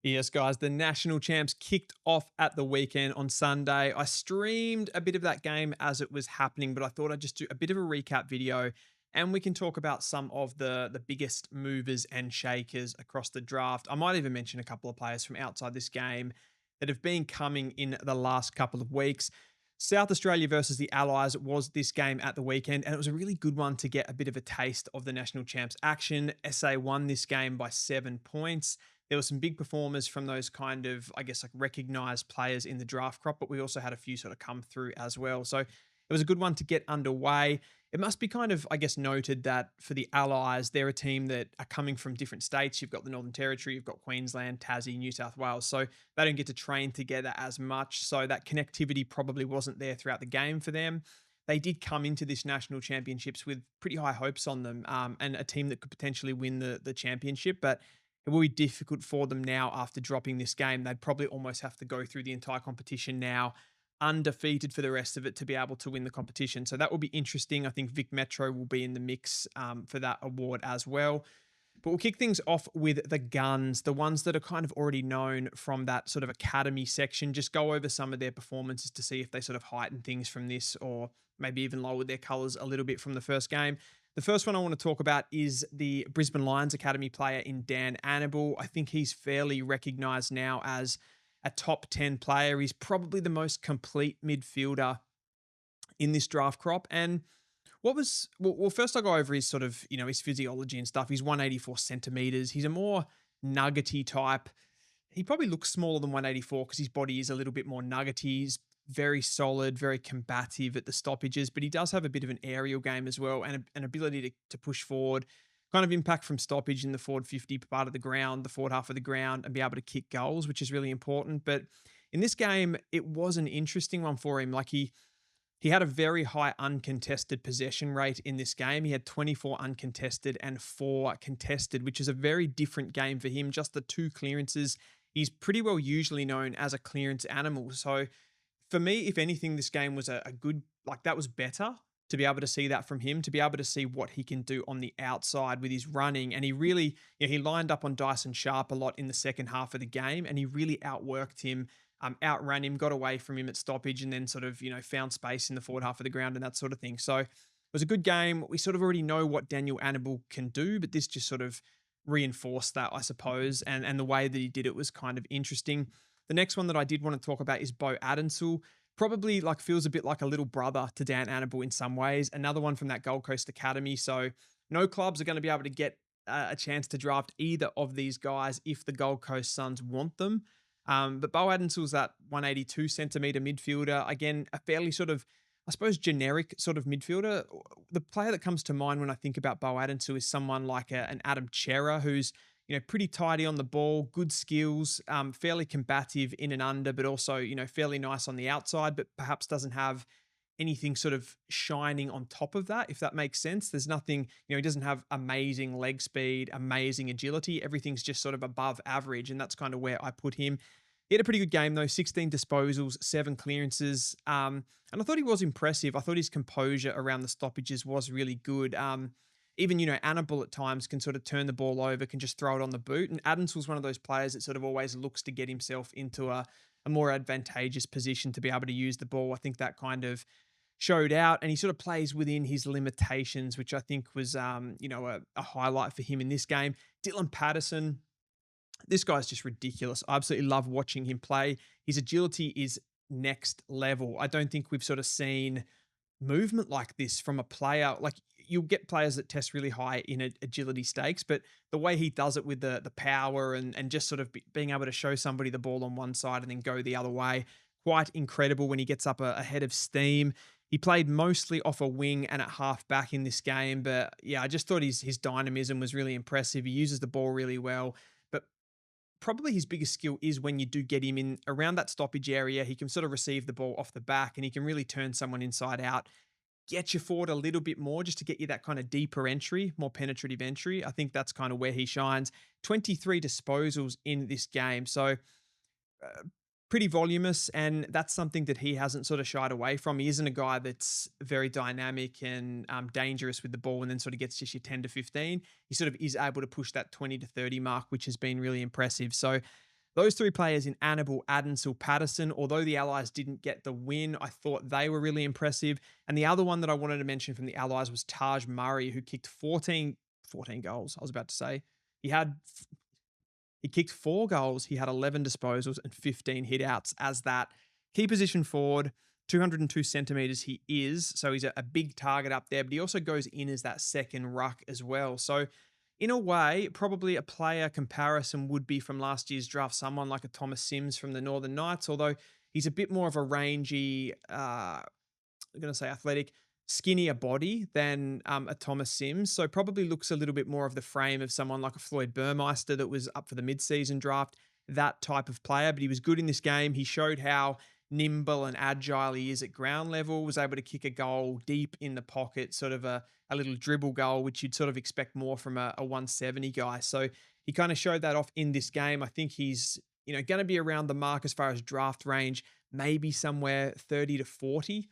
Yes, guys, the national champs kicked off at the weekend on Sunday. I streamed a bit of that game as it was happening, but I thought I'd just do a bit of a recap video and we can talk about some of the biggest movers and shakers across the draft. I might even mention a couple of players from outside this game that have been coming in the last couple of weeks. South Australia versus the Allies was this game at the weekend, and it was a really good one to get a bit of a taste of the national champs action. SA won this game by 7 points. There were some big performers from those kind of, I guess, like recognized players in the draft crop, but we also had a few sort of come through as well. So it was a good one to get underway. It must be kind of, I guess, noted that for the Allies, they're a team that are coming from different states. You've got the Northern Territory, you've got Queensland, Tassie, New South Wales. So they don't get to train together as much. So that connectivity probably wasn't there throughout the game for them. They did come into this national championships with pretty high hopes on them, and a team that could potentially win the championship. But it will be difficult for them now after dropping this game. They'd probably almost have to go through the entire competition now undefeated for the rest of it to be able to win the competition. So that will be interesting. I think Vic Metro will be in the mix for that award as well. But we'll kick things off with the guns, the ones that are kind of already known from that sort of academy section. Just go over some of their performances to see if they sort of heighten things from this or maybe even lower their colours a little bit from the first game. The first one I want to talk about is the Brisbane Lions Academy player in Dan Annable. I think he's fairly recognised now as a top 10 player. He's probably the most complete midfielder in this draft crop. And first I'll go over his sort of, his physiology and stuff. He's 184 centimeters. He's a more nuggety type. He probably looks smaller than 184 because his body is a little bit more nuggety. He's very solid, very combative at the stoppages, but he does have a bit of an aerial game as well and an ability to push forward, kind of impact from stoppage in the forward 50 part of the ground, the forward half of the ground, and be able to kick goals, which is really important. But in this game, it was an interesting one for him. Like he had a very high uncontested possession rate in this game. He had 24 uncontested and 4 contested, which is a very different game for him. Just the 2 clearances. He's pretty well usually known as a clearance animal. So for me, if anything, this game was a good, like that was better to be able to see that from him, to be able to see what he can do on the outside with his running. And he really, he lined up on Dyson Sharp a lot in the second half of the game and he really outworked him, outran him, got away from him at stoppage and then sort of, found space in the forward half of the ground and that sort of thing. So it was a good game. We sort of already know what Daniel Annable can do, but this just sort of reinforced that, I suppose. And the way that he did it was kind of interesting. The next one that I did want to talk about is Bo Adensul. Probably like feels a bit like a little brother to Dan Annable in some ways. Another one from that Gold Coast Academy. So no clubs are going to be able to get a chance to draft either of these guys if the Gold Coast Suns want them. But Bo Adensul's that 182 centimeter midfielder. Again, a fairly sort of, I suppose, generic sort of midfielder. The player that comes to mind when I think about Bo Adensul is someone like an Adam Chera, who's pretty tidy on the ball, good skills, fairly combative in and under, but also, fairly nice on the outside, but perhaps doesn't have anything sort of shining on top of that, if that makes sense. There's nothing, he doesn't have amazing leg speed, amazing agility. Everything's just sort of above average. And that's kind of where I put him. He had a pretty good game though, 16 disposals, 7 clearances. And I thought he was impressive. I thought his composure around the stoppages was really good. Even, Annable at times can sort of turn the ball over, can just throw it on the boot. And Adams was one of those players that sort of always looks to get himself into a more advantageous position to be able to use the ball. I think that kind of showed out and he sort of plays within his limitations, which I think was, a highlight for him in this game. Dylan Patterson, this guy's just ridiculous. I absolutely love watching him play. His agility is next level. I don't think we've sort of seen movement like this from a player. Like you'll get players that test really high in agility stakes, but the way he does it with the power and just sort of being able to show somebody the ball on one side and then go the other way, quite incredible when he gets up a head of steam. He played mostly off a wing and at half back in this game, but yeah, I just thought his dynamism was really impressive. He uses the ball really well, but probably his biggest skill is when you do get him in around that stoppage area. He can sort of receive the ball off the back and he can really turn someone inside out, get you forward a little bit more just to get you that kind of deeper entry, more penetrative entry. I think that's kind of where he shines. 23 disposals in this game. So pretty voluminous, and that's something that he hasn't sort of shied away from. He isn't a guy that's very dynamic and dangerous with the ball and then sort of gets just your 10 to 15. He sort of is able to push that 20 to 30 mark, which has been really impressive. So Those three players in Annable, Addensil, Patterson, although the Allies didn't get the win, I thought they were really impressive. And the other one that I wanted to mention from the Allies was Taj Murray, who kicked 14 goals, I was about to say. He had he kicked 4 goals, he had 11 disposals and 15 hitouts as that key position forward. 202 centimeters he is, so he's a big target up there, but he also goes in as that second ruck as well. So in a way, probably a player comparison would be from last year's draft, someone like a Thomas Sims from the Northern Knights, although he's a bit more of a rangy, I'm going to say athletic, skinnier body than a Thomas Sims. So probably looks a little bit more of the frame of someone like a Floyd Burmeister that was up for the mid-season draft, that type of player. But he was good in this game. He showed how nimble and agile he is at ground level, was able to kick a goal deep in the pocket, sort of a little dribble goal, which you'd sort of expect more from a 170 guy. So he kind of showed that off in this game. I think he's, going to be around the mark as far as draft range, maybe somewhere 30 to 40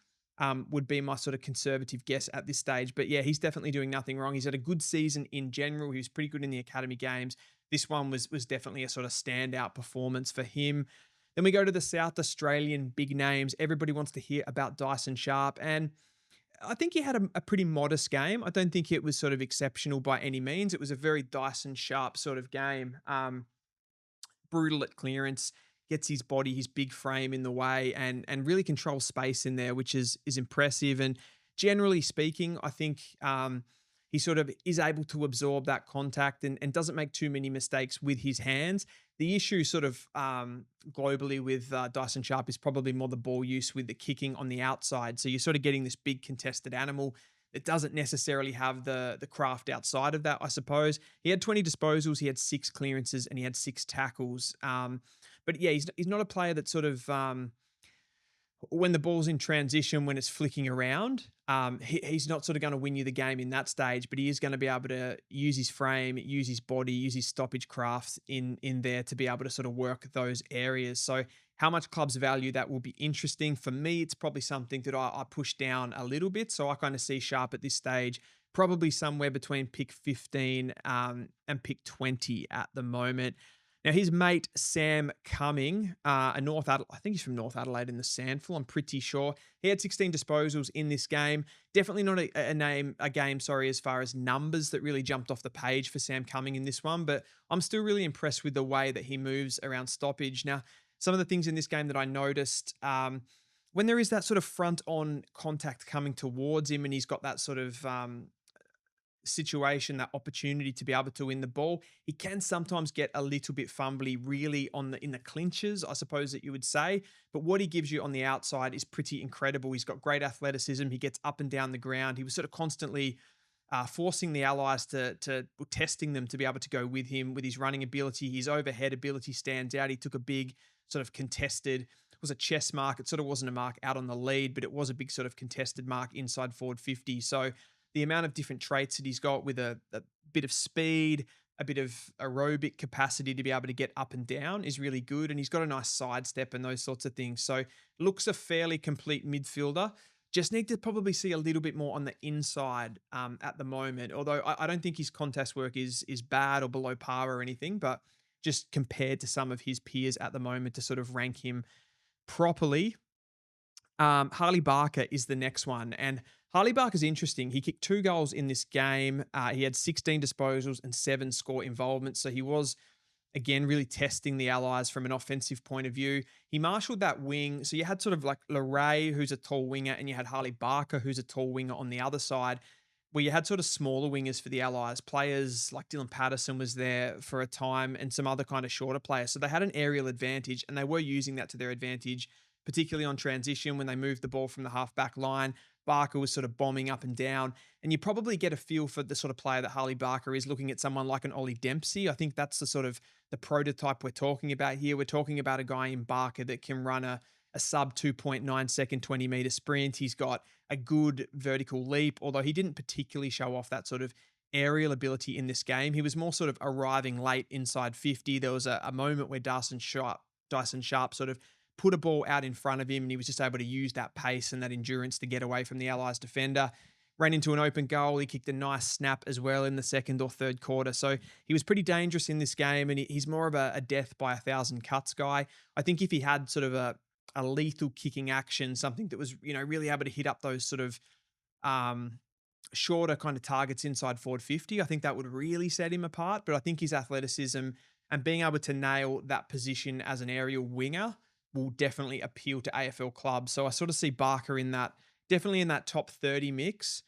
would be my sort of conservative guess at this stage. But yeah, he's definitely doing nothing wrong. He's had a good season in general. He was pretty good in the academy games. This one was definitely a sort of standout performance for him. Then we go to the South Australian big names. Everybody wants to hear about Dyson Sharp. And I think he had a pretty modest game. I don't think it was sort of exceptional by any means. It was a very Dyson Sharp sort of game. Brutal at clearance, gets his body, his big frame in the way, and really controls space in there, which is impressive. And generally speaking, I think he sort of is able to absorb that contact and doesn't make too many mistakes with his hands. The issue sort of globally with Dyson Sharp is probably more the ball use with the kicking on the outside. So you're sort of getting this big contested animal that doesn't necessarily have the craft outside of that, I suppose. He had 20 disposals, he had 6 clearances, and he had 6 tackles. But yeah, he's not a player that sort of when the ball's in transition, when it's flicking around, he's not sort of going to win you the game in that stage, but he is going to be able to use his frame, use his body, use his stoppage crafts in there to be able to sort of work those areas. So how much clubs value that will be interesting. For me, it's probably something that I push down a little bit. So I kind of see Sharp at this stage, probably somewhere between pick 15 and pick 20 at the moment. Now, his mate, Sam Cumming, I think he's from North Adelaide in the Sandful, I'm pretty sure. He had 16 disposals in this game. Definitely not a game, as far as numbers that really jumped off the page for Sam Cumming in this one, but I'm still really impressed with the way that he moves around stoppage. Now, some of the things in this game that I noticed, when there is that sort of front-on contact coming towards him and he's got that sort of situation, that opportunity to be able to win the ball, he can sometimes get a little bit fumbly really in the clinches, I suppose that you would say. But what he gives you on the outside is pretty incredible. He's got great athleticism. He gets up and down the ground. He was sort of constantly forcing the Allies to testing them to be able to go with him with his running ability. His overhead ability stands out. He took a big sort of contested, it was a chest mark. It sort of wasn't a mark out on the lead, but it was a big sort of contested mark inside forward 50. So the amount of different traits that he's got with a bit of speed, a bit of aerobic capacity to be able to get up and down is really good. And he's got a nice sidestep and those sorts of things. So looks a fairly complete midfielder. Just need to probably see a little bit more on the inside at the moment. Although I don't think his contest work is bad or below par or anything, but just compared to some of his peers at the moment to sort of rank him properly. Harley Barker is the next one. And Harley Barker's interesting. He kicked 2 goals in this game. He had 16 disposals and 7 score involvements. So he was, again, really testing the Allies from an offensive point of view. He marshaled that wing. So you had sort of like Leray, who's a tall winger, and you had Harley Barker, who's a tall winger on the other side, where you had sort of smaller wingers for the Allies. Players like Dylan Patterson was there for a time and some other kind of shorter players. So they had an aerial advantage and they were using that to their advantage, particularly on transition when they moved the ball from the half-back line. Barker was sort of bombing up and down. And you probably get a feel for the sort of player that Harley Barker is, looking at someone like an Ollie Dempsey. I think that's the sort of the prototype we're talking about here. We're talking about a guy in Barker that can run a sub 2.9 second 20 meter sprint. He's got a good vertical leap, although he didn't particularly show off that sort of aerial ability in this game. He was more sort of arriving late inside 50. There was a moment where Dyson Sharp sort of put a ball out in front of him and he was just able to use that pace and that endurance to get away from the Allies defender. ran into an open goal. He kicked a nice snap as well in the second or third quarter. So he was pretty dangerous in this game, and he's more of a death by a thousand cuts guy. I think if he had sort of a lethal kicking action, something that was, really able to hit up those sort of um, shorter kind of targets inside forward 50, I think that would really set him apart. But I think his athleticism and being able to nail that position as an aerial winger will definitely appeal to AFL clubs. So I sort of see Barker in that, definitely in that top 30 mix.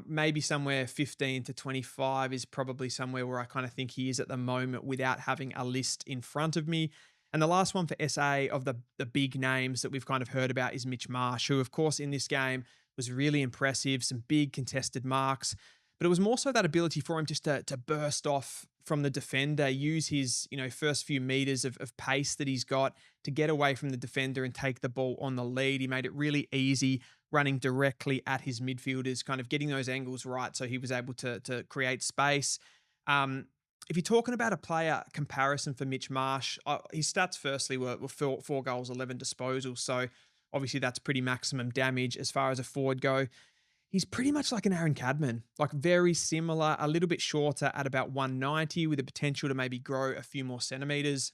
Maybe somewhere 15 to 25 is probably somewhere where I kind of think he is at the moment without having a list in front of me. And the last one for SA of the big names that we've kind of heard about is Mitch Marsh, who, of course, in this game was really impressive, some big contested marks. But it was more so that ability for him just to burst off from the defender, use his first few meters of pace that he's got to get away from the defender and take the ball on the lead. He made it really easy running directly at his midfielders, kind of getting those angles right so he was able to create space. If you're talking about a player comparison for Mitch Marsh, his stats firstly were 4 goals, 11 disposals. So obviously that's pretty maximum damage as far as a forward go. He's pretty much like an Aaron Cadman, like very similar, a little bit shorter at about 190 with the potential to maybe grow a few more centimeters.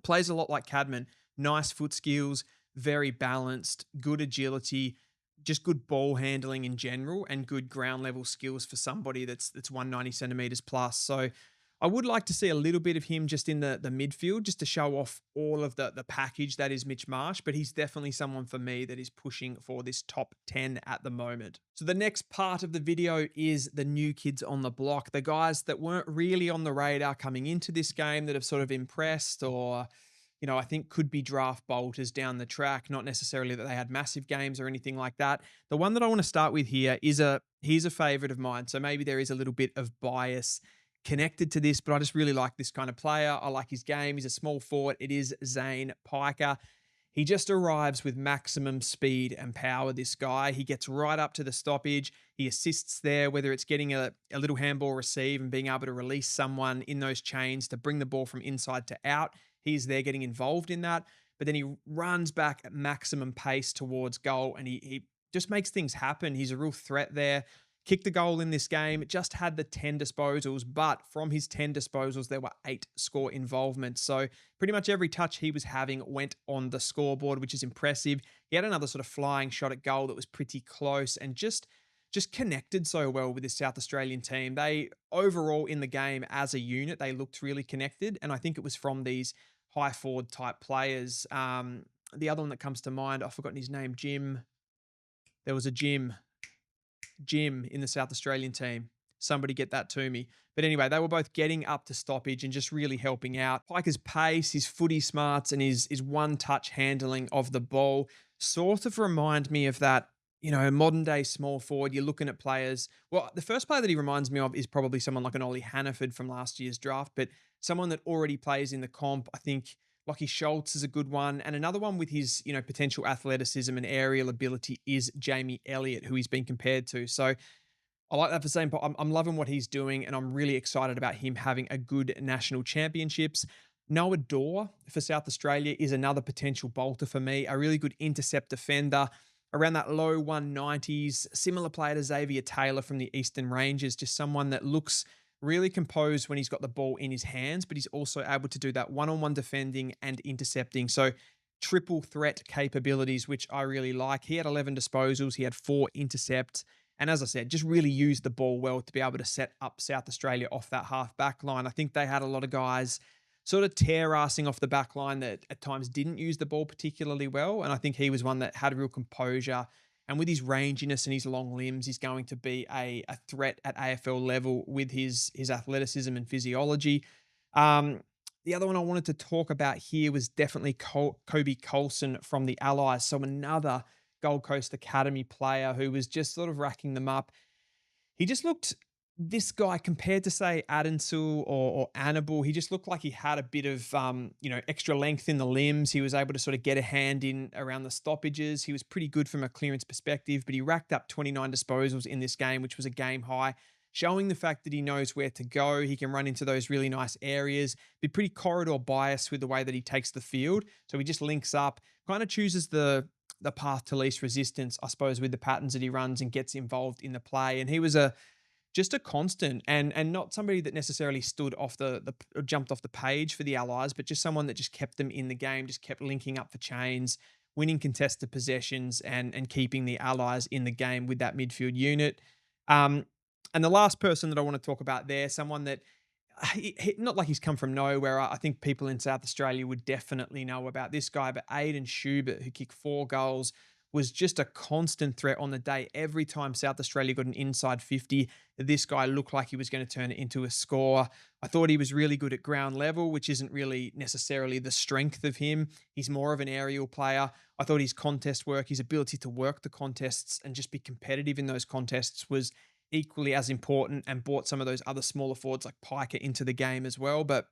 Plays a lot like Cadman, nice foot skills, very balanced, good agility, just good ball handling in general, and good ground level skills for somebody that's 190 centimeters plus. So I would like to see a little bit of him just in the midfield, just to show off all of the package that is Mitch Marsh, but he's definitely someone for me that is pushing for this top 10 at the moment. So the next part of the video is the new kids on the block, the guys that weren't really on the radar coming into this game that have sort of impressed or, I think could be draft bolters down the track, not necessarily that they had massive games or anything like that. The one that I want to start with here is he's a favorite of mine. So maybe there is a little bit of bias connected to this, but I just really like this kind of player. I like his game. He's a small forward. It is Zane Piker. He just arrives with maximum speed and power, this guy. He gets right up to the stoppage. He assists there, whether it's getting a little handball receive and being able to release someone in those chains to bring the ball from inside to out. He's there getting involved in that. But then he runs back at maximum pace towards goal, and he just makes things happen. He's a real threat there. Kicked the goal in this game, just had the 10 disposals, but from his 10 disposals, there were 8 score involvements. So pretty much every touch he was having went on the scoreboard, which is impressive. He had another sort of flying shot at goal that was pretty close and just connected so well with this South Australian team. They overall in the game as a unit, they looked really connected. And I think it was from these high forward type players. The other one that comes to mind, I've forgotten his name, Jim. There was a Jim in the South Australian team. Somebody get that to me. But anyway, they were both getting up to stoppage and just really helping out. Piker's pace, his footy smarts, and his one-touch handling of the ball sort of remind me of that, modern day small forward. You're looking at players. Well, the first player that he reminds me of is probably someone like an Ollie Hannaford from last year's draft, but someone that already plays in the comp. I think Lockie Schultz is a good one. And another one with his, potential athleticism and aerial ability is Jamie Elliott, who he's been compared to. So I like that for saying, but I'm loving what he's doing, and I'm really excited about him having a good national championships. Noah Dorr for South Australia is another potential bolter for me, a really good intercept defender around that low 190s, similar player to Xavier Taylor from the Eastern Rangers, just someone that looks really composed when he's got the ball in his hands, but he's also able to do that one-on-one defending and intercepting. So triple threat capabilities, which I really like. He had 11 disposals. He had 4 intercepts. And as I said, just really used the ball well to be able to set up South Australia off that half back line. I think they had a lot of guys sort of tear-assing off the back line that at times didn't use the ball particularly well. And I think he was one that had a real composure. And with his ranginess and his long limbs, he's going to be a threat at AFL level with his athleticism and physiology. The other one I wanted to talk about here was definitely Kobe Colson from the Allies. So another Gold Coast Academy player who was just sort of racking them up. He just looked, this guy compared to say Adensu or Annable, he just looked like he had a bit of, extra length in the limbs. He was able to sort of get a hand in around the stoppages. He was pretty good from a clearance perspective, but he racked up 29 disposals in this game, which was a game high, showing the fact that he knows where to go. He can run into those really nice areas, be pretty corridor biased with the way that he takes the field. So he just links up, kind of chooses the the path to least resistance, I suppose, with the patterns that he runs and gets involved in the play. And he was a just a constant, and not somebody that necessarily stood off the jumped off the page for the Allies, but just someone that just kept them in the game, just kept linking up for chains, winning contested possessions, and keeping the Allies in the game with that midfield unit. Um, and the last person that I want to talk about there, someone that not like he's come from nowhere. I think people in South Australia would definitely know about this guy, but Aidan Schubert, who kicked 4 goals, was just a constant threat on the day. Every time South Australia got an inside 50, this guy looked like he was going to turn it into a score. I thought he was really good at ground level, which isn't really necessarily the strength of him. He's more of an aerial player. I thought his contest work, his ability to work the contests and just be competitive in those contests was equally as important, and brought some of those other smaller forwards like Piker into the game as well. But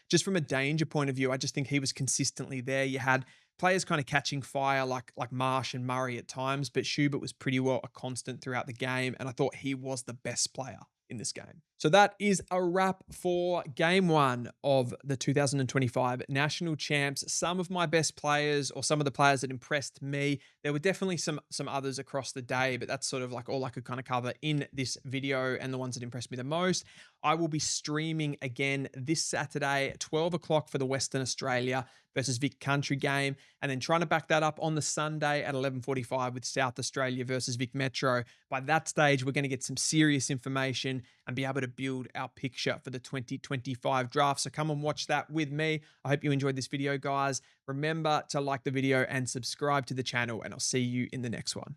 just from a danger point of view, I just think he was consistently there. You had players kind of catching fire like Marsh and Murray at times, but Schubert was pretty well a constant throughout the game, and I thought he was the best player in this game. So that is a wrap for game one of the 2025 National Champs. Some of my best players, or some of the players that impressed me. There were definitely some others across the day, but that's sort of like all I could kind of cover in this video, and the ones that impressed me the most. I will be streaming again this Saturday at 12 o'clock for the Western Australia versus Vic Country game, and then trying to back that up on the Sunday at 11:45 with South Australia versus Vic Metro. By that stage, we're going to get some serious information and be able to build our picture for the 2025 draft. So come and watch that with me. I hope you enjoyed this video, guys. Remember to like the video and subscribe to the channel, and I'll see you in the next one.